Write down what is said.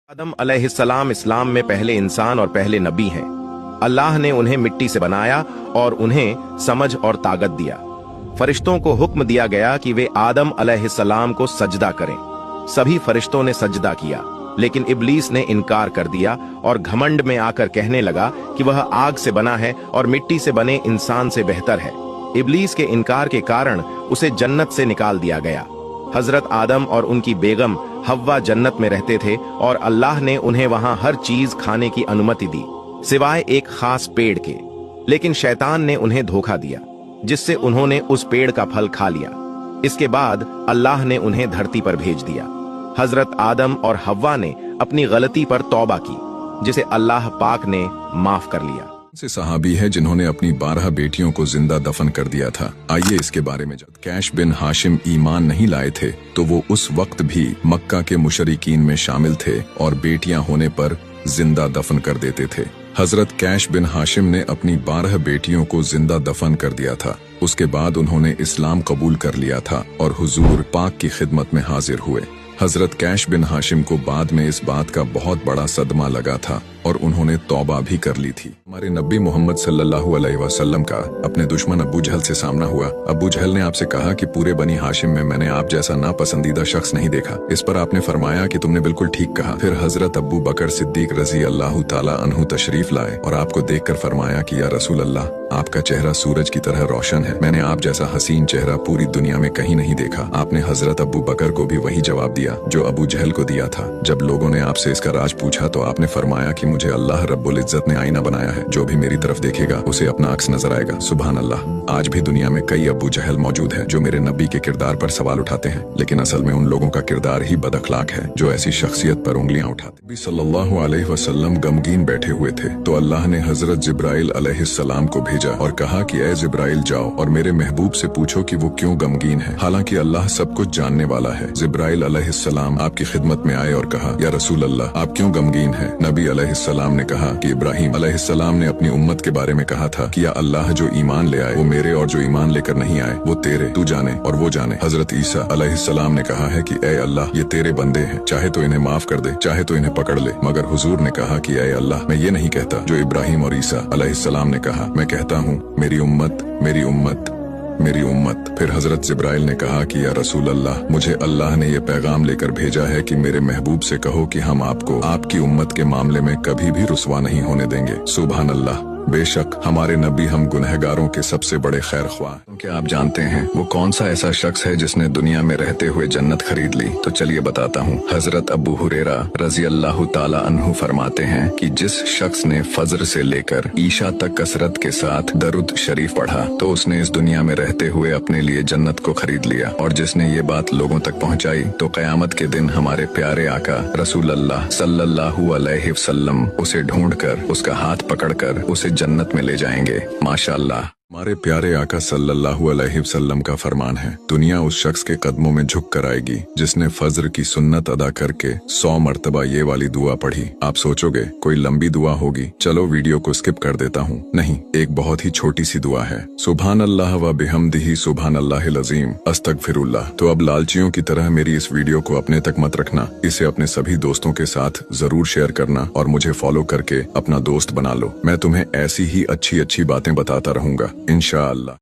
आदम अलैहिस्सलाम इस्लाम में पहले इंसान और पहले नबी हैं। अल्लाह ने उन्हें मिट्टी से बनाया और उन्हें समझ और ताकत दिया। फरिश्तों को हुक्म दिया गया कि वे आदम अलैहिस्सलाम को सजदा करें। सभी फरिश्तों ने सजदा किया, लेकिन इब्लीस ने इनकार कर दिया और घमंड में आकर कहने लगा कि वह आग से बना है और मिट्टी से बने इंसान से बेहतर है। इब्लीस के इनकार के कारण उसे जन्नत से निकाल दिया गया। हजरत आदम और उनकी बेगम हव्वा जन्नत में रहते थे और अल्लाह ने उन्हें वहां हर चीज खाने की अनुमति दी सिवाय एक खास पेड़ के, लेकिन शैतान ने उन्हें धोखा दिया जिससे उन्होंने उस पेड़ का फल खा लिया। इसके बाद अल्लाह ने उन्हें धरती पर भेज दिया। हजरत आदम और हव्वा ने अपनी गलती पर तौबा की, जिसे अल्लाह पाक ने माफ कर लिया। से सहाबी है जिन्होंने अपनी 12 बेटियों को जिंदा दफन कर दिया था। आइए इसके बारे में। जब कैश बिन हाशिम ईमान नहीं लाए थे तो वो उस वक्त भी मक्का के मुशरिकीन में शामिल थे और बेटियां होने पर जिंदा दफन कर देते थे। हजरत कैश बिन हाशिम ने अपनी 12 बेटियों को जिंदा दफन कर दिया था। उसके बाद उन्होंने इस्लाम कबूल कर लिया था और हुजूर पाक की खिदमत में हाजिर हुए। हजरत कैश बिन हाशिम को बाद में इस बात का बहुत बड़ा सदमा लगा था और उन्होंने तौबा भी कर ली थी। हमारे नबी मोहम्मद सल्लल्लाहु अलैहि वसल्लम का अपने दुश्मन अबू जहल से सामना हुआ। अबू जहल ने आपसे कहा कि पूरे बनी हाशिम में मैंने आप जैसा नापसंदीदा शख्स नहीं देखा। इस पर आपने फरमाया कि तुमने बिल्कुल ठीक कहा। फिर हजरत अबू बकर सिद्दीक रजी अल्लाह ताला अन्हु तशरीफ लाए और आपको देखकर फरमाया कि या रसूल अल्लाह, आपका चेहरा सूरज की तरह रोशन है। मैंने आप जैसा हसीन चेहरा पूरी दुनिया में कहीं नहीं देखा। आपने हजरत अबू बकर को भी वही जवाब दिया जो अबू जहल को दिया था। जब लोगों ने आपसे इसका राज पूछा तो आपने फरमाया कि मुझे अल्लाह रब्बुल इज्जत ने आईना बनाया है, जो भी मेरी तरफ देखेगा उसे अपना अक्स नजर आएगा। सुभान अल्लाह। आज भी दुनिया में कई अबू जहल मौजूद है जो मेरे नबी के किरदार पर सवाल उठाते हैं, लेकिन असल में उन लोगों का किरदार ही बदअखलाक है जो ऐसी शख्सियत पर उंगलियां उठाते। नबी सल्लल्लाहु अलैहि वसल्लम गमगीन बैठे हुए थे तो अल्लाह ने हजरत जिब्राइल अलैहिस्सलाम को भेजा और कहा कि ए जिब्राइल, जाओ और मेरे महबूब से पूछो कि वो क्यों गमगीन है, हालांकि अल्लाह सब कुछ जानने वाला है। जिब्राइल अलैहिस्सलाम आपकी खिदमत में आए और कहा, या रसूल अल्लाह, आप क्यों गमगीन है? नबी अलैहिस्सलाम ने कहा कि इब्राहिम अलैहिस्सलाम ने अपनी उम्मत के बारे में कहा था कि या अल्लाह, जो ईमान ले आए वो मेरे और जो ईमान लेकर नहीं आए वो तेरे, तू जाने और वो जाने। हजरत ईसा अलैहिस्सलाम ने कहा है कि ए अल्लाह, ये तेरे बंदे हैं, चाहे तो इन्हें माफ कर दे, चाहे तो इन्हें पकड़ ले। मगर हुजूर ने कहा कि ए अल्लाह, मैं ये नहीं कहता जो इब्राहिम और ईसा अलैहिस्सलाम ने कहा। मैं कहता हूँ मेरी उम्मत, मेरी उम्मत, मेरी उम्मत। फिर हजरत जिब्राइल ने कहा कि या रसूल अल्लाह, मुझे अल्लाह ने ये पैगाम लेकर भेजा है कि मेरे महबूब से कहो कि हम आपको आपकी उम्मत के मामले में कभी भी रुसवा नहीं होने देंगे। सुभान अल्लाह। बेशक हमारे नबी हम गुनहगारों के सबसे बड़े खैर ख्वाह। क्या आप जानते हैं वो कौन सा ऐसा शख्स है जिसने दुनिया में रहते हुए जन्नत खरीद ली? तो चलिए बताता हूँ। हजरत अबू हुरैरा रजी अल्लाह ताला अन्हु फरमाते हैं कि जिस शख्स ने फजर से लेकर ईशा तक कसरत के साथ दरुद शरीफ पढ़ा तो उसने इस दुनिया में रहते हुए अपने लिए जन्नत को खरीद लिया। और जिसने ये बात लोगों तक पहुँचाई तो कयामत के दिन हमारे प्यारे आका रसूल अल्लाह सल्लल्लाहु अलैहि वसल्लम उसे ढूंढकर उसका हाथ पकड़कर उसे जन्नत में ले जाएंगे। माशाअल्लाह। हमारे प्यारे आका सल्लल्लाहु अलैहि वसल्लम का फरमान है, दुनिया उस शख्स के कदमों में झुक कर आएगी जिसने फजर की सुन्नत अदा करके 100 मरतबा ये वाली दुआ पढ़ी। आप सोचोगे कोई लंबी दुआ होगी, चलो वीडियो को स्किप कर देता हूँ। नहीं, एक बहुत ही छोटी सी दुआ है। सुभान अल्लाह व बिहम्दिही सुभान अल्लाहिल अज़ीम अस्तगफिरुल्लाह। तो अब लालचियों की तरह मेरी इस वीडियो को अपने तक मत रखना, इसे अपने सभी दोस्तों के साथ जरूर शेयर करना और मुझे फॉलो करके अपना दोस्त बना लो। मैं तुम्हें ऐसी ही अच्छी अच्छी बातें बताता रहूंगा इंशाअल्लाह।